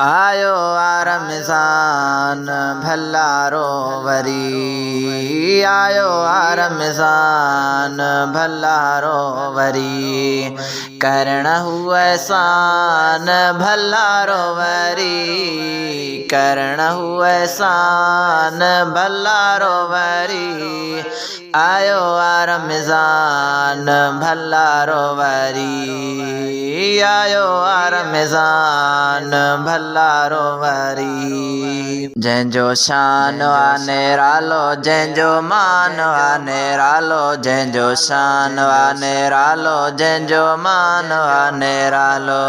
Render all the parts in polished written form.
आयो आ रमज़ान भल्लारो वरी, आयो आ रमज़ान भल्लारो वरी, करणहु एहसान भल्लारो वरी, करणहु एहसान भल्लारो वरी, आयो आ रमज़ान भल्लारो वरी, आयो आ रमज़ान भल्लारो वरी। जंहिंजो शान आ निरालो, जंहिंजो मान आ निरालो, जंहिंजो शान आ निरालो, जंहिंजो मान आ निरालो,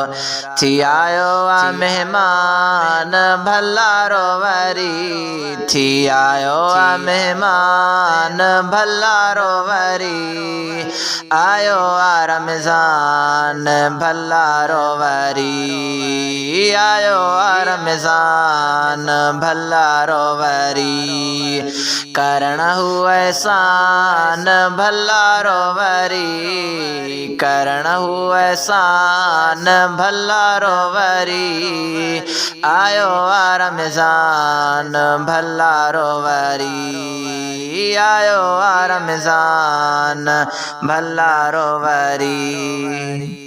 थी आयो आ मेहमान भल्लारो वरी, थी आयो आ मेहमान भल्लारो वरी, आयो आ रमज़ान भल्लारो वरी, आयो आ रमज़ान भल्लारो वरी, करणहु एहसान भल्लारो वरी, करणहु एहसान भल्लारो वरी, आयो आ रमज़ान भल्लारो वरी, आयो आ रमज़ान भल्लारो वरी।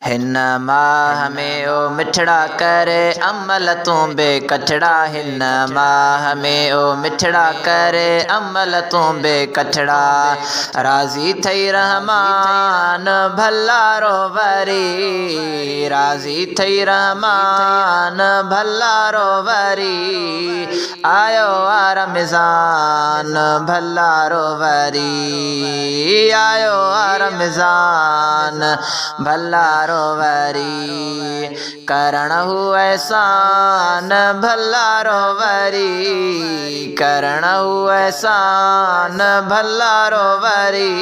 हिन माह में ओ मिठड़ा करे अमल तूं बेकठड़ा, हिन माह में ओ मिठड़ा करे अमल तूं बेकठड़ा, राज़ी थई रहमान भल्लारो वरी, राज़ी थई रहमान भल्लारो वरी, आयो आ रमज़ान भल्लारो वरी, आयो आ रमज़ान भल्लारो वरी, करणहु एहसान भल्लारो वरी, करणहु एहसान भल्लारो वरी,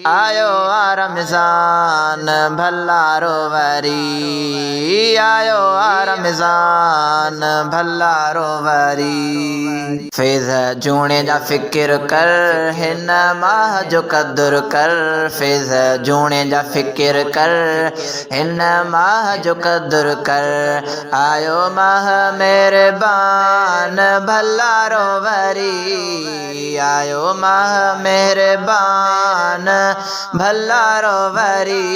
आयो आ रमज़ान भल्लारो वरी, आयो आ रमज़ान भल्लारो वरी। फैज़ जूणे जा फ़िक्र कर, हिन माह जो क़द्र कर, फैज़ जूणे जा फ़िक्र कर, हिन माह जो क़द्र कर, आयो माह मेहरबान भल्लारो वरी, आयो माह मेहरबान भल्लारो वरी,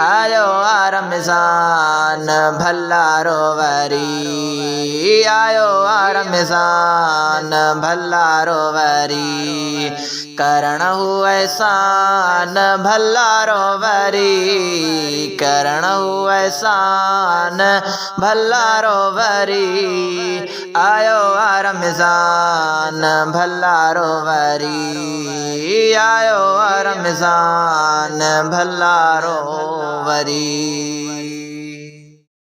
आयो आ रमज़ान भल्लारो वरी, आयो आ रमज़ान भल्लारो वरी, करणहु एहसान भल्लारो वरी, करणहु एहसान भल्लारो वरी, आयो आ रमज़ान भल्लारो वरी, आयो आ रमज़ान भल्लारो वरी।